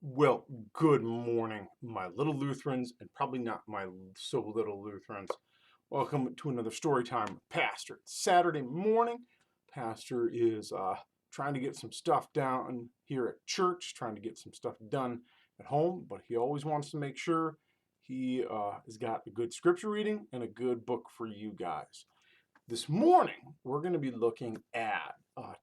Well, good morning, my little Lutherans, and probably not my so little Lutherans. Welcome to another story time with Pastor. It's Saturday morning. Pastor is trying to get some stuff down here at church, trying to get some stuff done at home, but he always wants to make sure he has got a good scripture reading and a good book for you guys. This morning, we're going to be looking at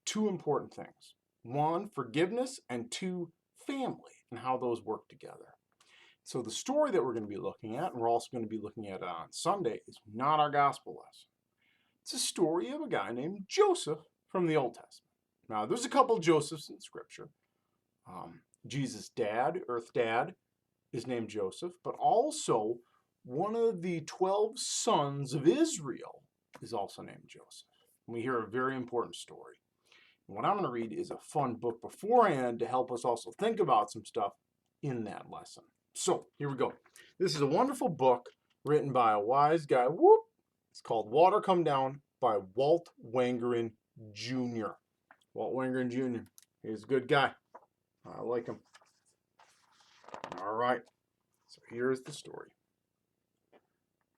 two important things. One, forgiveness, and two, family, and how those work together. So the story that we're going to be looking at, and we're also going to be looking at it on Sunday, is not our gospel lesson. It's a story of a guy named Joseph from the Old Testament. Now, there's a couple Josephs in Scripture. Jesus' dad, earth dad, is named Joseph, but also one of the 12 sons of Israel is also named Joseph. And we hear a very important story. And what I'm going to read is a fun book beforehand to help us also think about some stuff in that lesson. So here we go. This is a wonderful book written by a wise guy. Whoop! It's called Water Come Down by Walt Wangerin Jr. Walt Wangerin Jr. He's a good guy. I like him. All right. So here's the story.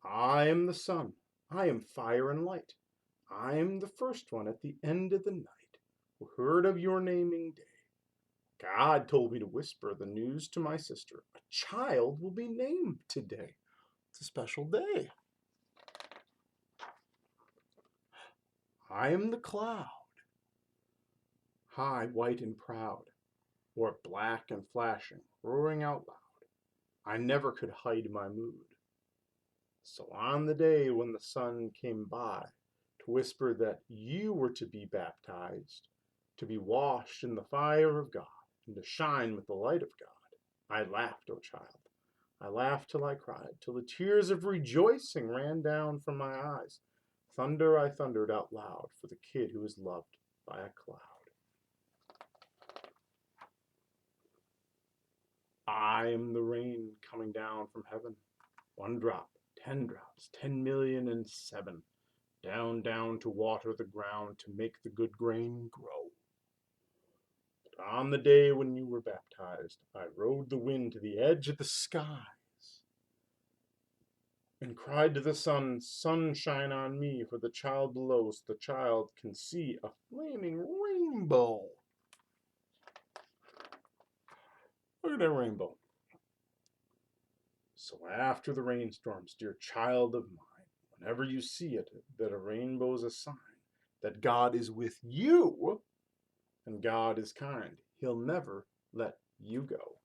I am the sun. I am fire and light. I am the first one at the end of the night, who heard of your naming day. God told me to whisper the news to my sister. A child will be named today. It's a special day. I am the cloud, high, white, and proud, or black and flashing, roaring out loud. I never could hide my mood. So on the day when the sun came by to whisper that you were to be baptized, to be washed in the fire of God, and to shine with the light of God, I laughed, O child. I laughed till I cried, till the tears of rejoicing ran down from my eyes. Thunder I thundered out loud for the kid who was loved by a cloud. I am the rain coming down from heaven. 1 drop, 10 drops, 10,000,007. Down, down to water the ground, to make the good grain grow. But on the day when you were baptized, I rode the wind to the edge of the skies and cried to the sun, sun shine on me, for the child below, so the child can see a flaming rainbow. Look at that rainbow. So after the rainstorms, dear child of mine, whenever you see it, that a rainbow's a sign that God is with you, and God is kind. He'll never let you go.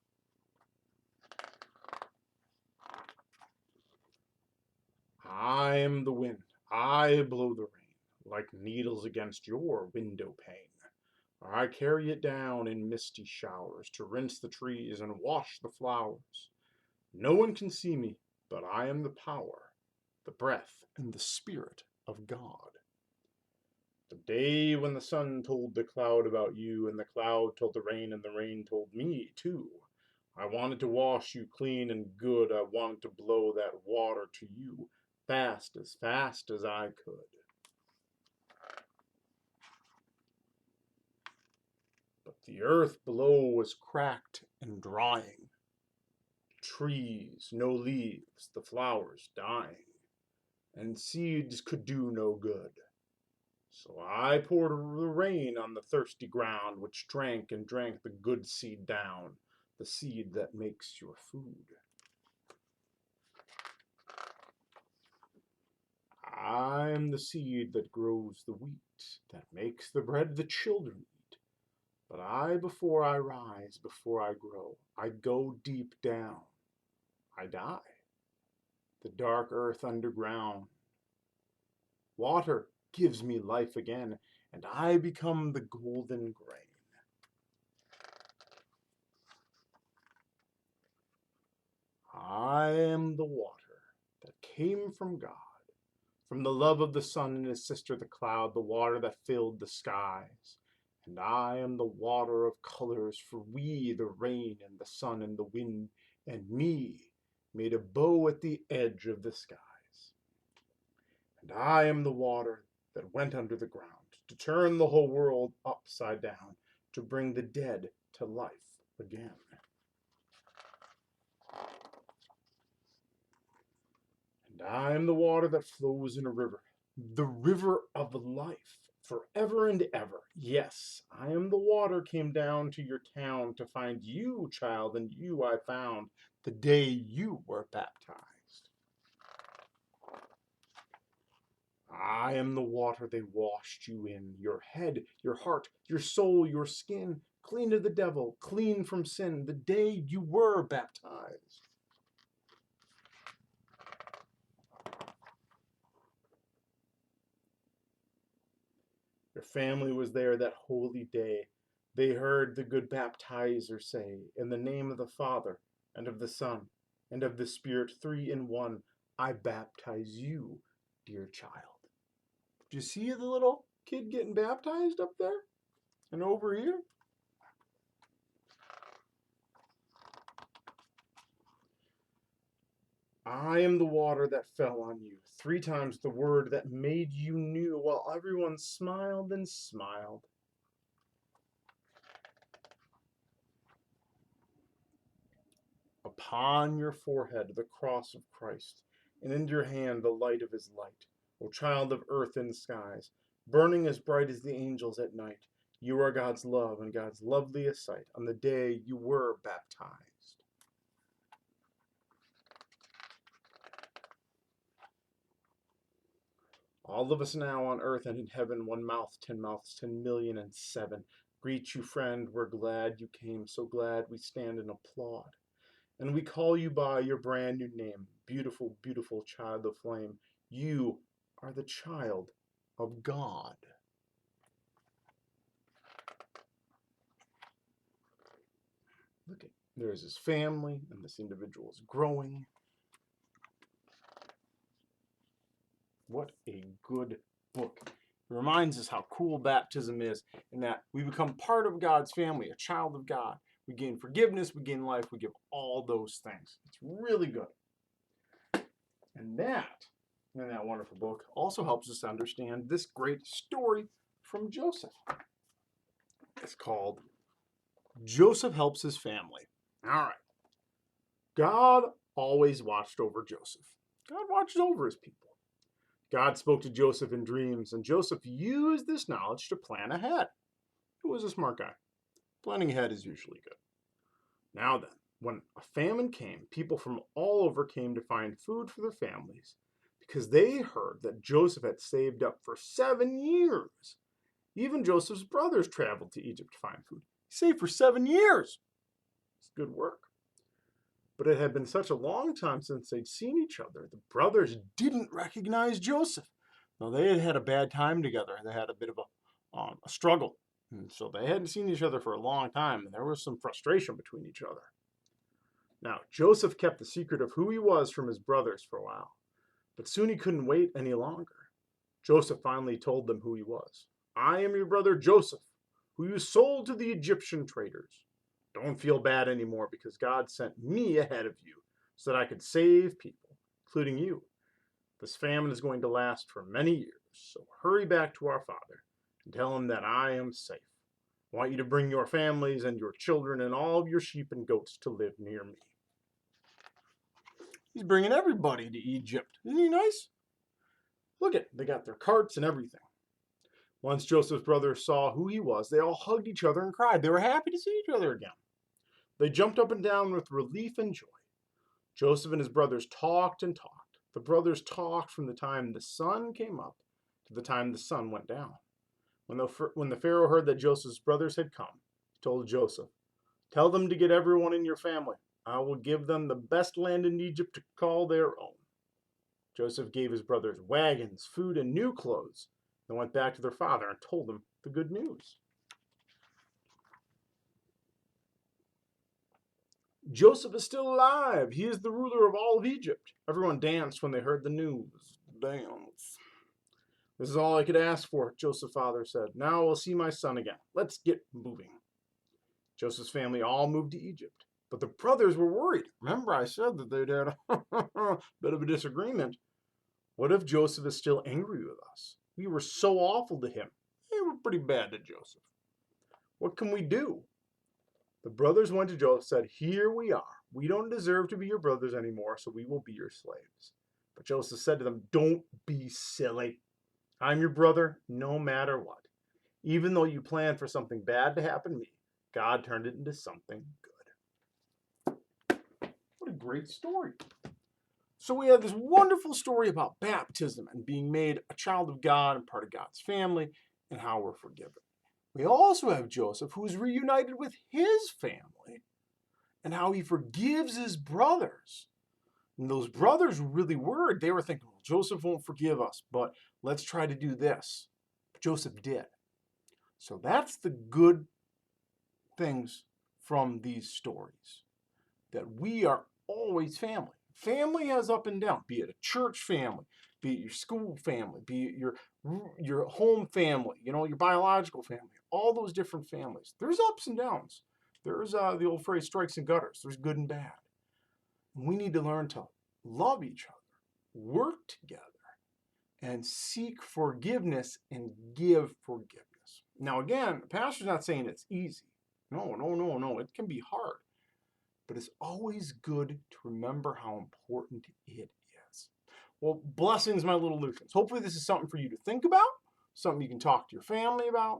I am the wind. I blow the rain like needles against your window pane. I carry it down in misty showers to rinse the trees and wash the flowers. No one can see me, but I am the power, the breath, and the spirit of God. The day when the sun told the cloud about you, and the cloud told the rain, and the rain told me too. I wanted to wash you clean and good. I wanted to blow that water to you fast as I could. But the earth below was cracked and drying. Trees, no leaves, the flowers dying, and seeds could do no good. So I poured the rain on the thirsty ground, which drank and drank the good seed down, the seed that makes your food. I am the seed that grows the wheat, that makes the bread the children eat. But before I rise, before I grow, I go deep down. I die. The dark earth underground. Water gives me life again, and I become the golden grain. I am the water that came from God, from the love of the sun and his sister the cloud, the water that filled the skies. And I am the water of colors, for we, the rain and the sun and the wind, and me, made a bow at the edge of the skies. And I am the water that went under the ground, to turn the whole world upside down, to bring the dead to life again. And I am the water that flows in a river, the river of life, forever and ever. Yes, I am the water came down to your town to find you, child, and you I found the day you were baptized. I am the water they washed you in, your head, your heart, your soul, your skin, clean of the devil, clean from sin, the day you were baptized. Your family was there that holy day. They heard the good baptizer say, in the name of the Father, and of the Son, and of the Spirit, three in one, I baptize you, dear child. Do you see the little kid getting baptized up there and over here? I am the water that fell on you, three times the word that made you new, while everyone smiled and smiled. Upon your forehead the cross of Christ, and in your hand the light of his light. O child of earth and skies, burning as bright as the angels at night, you are God's love and God's loveliest sight on the day you were baptized. All of us now on earth and in heaven, one mouth, 10 mouths, 10,000,007. Greet you, friend, we're glad you came, so glad we stand and applaud. And we call you by your brand new name, beautiful, beautiful child of flame. You are the child of God. Look at, there's his family, and this individual is growing. What a good book. It reminds us how cool baptism is, in that we become part of God's family, a child of God. We gain forgiveness, we gain life, we give all those things. It's really good. And that, in that wonderful book, also helps us understand this great story from Joseph. It's called Joseph Helps His Family. All right. God always watched over Joseph. God watches over his people. God spoke to Joseph in dreams, and Joseph used this knowledge to plan ahead. He was a smart guy. Planning ahead is usually good. Now then, when a famine came, people from all over came to find food for their families because they heard that Joseph had saved up for 7 years. Even Joseph's brothers traveled to Egypt to find food. He saved for 7 years. It's good work. But it had been such a long time since they'd seen each other, the brothers didn't recognize Joseph. Now, they had had a bad time together. They had a bit of a struggle. And so they hadn't seen each other for a long time, and there was some frustration between each other. Now, Joseph kept the secret of who he was from his brothers for a while, but soon he couldn't wait any longer. Joseph finally told them who he was. I am your brother Joseph, who you sold to the Egyptian traders. Don't feel bad anymore because God sent me ahead of you so that I could save people, including you. This famine is going to last for many years, so hurry back to our father and tell him that I am safe. I want you to bring your families and your children and all of your sheep and goats to live near me. He's bringing everybody to Egypt. Isn't he nice? Look at, they got their carts and everything. Once Joseph's brothers saw who he was, they all hugged each other and cried. They were happy to see each other again. They jumped up and down with relief and joy. Joseph and his brothers talked and talked. The brothers talked from the time the sun came up to the time the sun went down. When the Pharaoh heard that Joseph's brothers had come, he told Joseph, tell them to get everyone in your family. I will give them the best land in Egypt to call their own. Joseph gave his brothers wagons, food, and new clothes, and went back to their father and told them the good news. Joseph is still alive. He is the ruler of all of Egypt. Everyone danced when they heard the news. Dance. This is all I could ask for, Joseph's father said. Now I'll see my son again. Let's get moving. Joseph's family all moved to Egypt, but the brothers were worried. Remember, I said that they'd had a bit of a disagreement. What if Joseph is still angry with us? We were so awful to him. They were pretty bad to Joseph. What can we do? The brothers went to Joseph and said, here we are. We don't deserve to be your brothers anymore, so we will be your slaves. But Joseph said to them, don't be silly. I'm your brother no matter what. Even though you planned for something bad to happen to me, God turned it into something good. What a great story. So we have this wonderful story about baptism and being made a child of God and part of God's family and how we're forgiven. We also have Joseph, who's reunited with his family and how he forgives his brothers. And those brothers were really worried. They were thinking, well, Joseph won't forgive us, but let's try to do this. But Joseph did. So that's the good things from these stories, that we are always family. Family has up and down, be it a church family, be it your school family, be it your home family, your biological family, all those different families. There's ups and downs. There's the old phrase, strikes and gutters. There's good and bad. And we need to learn to love each other, work together, and seek forgiveness and give forgiveness. Now, again, the pastor's not saying it's easy. No. It can be hard. But it's always good to remember how important it is. Well, blessings, my little Lutherans. Hopefully this is something for you to think about, something you can talk to your family about,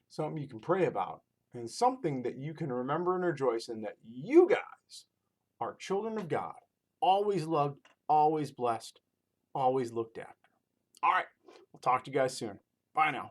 something you can pray about, and something that you can remember and rejoice in, that you guys are children of God, always loved, always blessed, always looked after. All right, we'll talk to you guys soon. Bye now.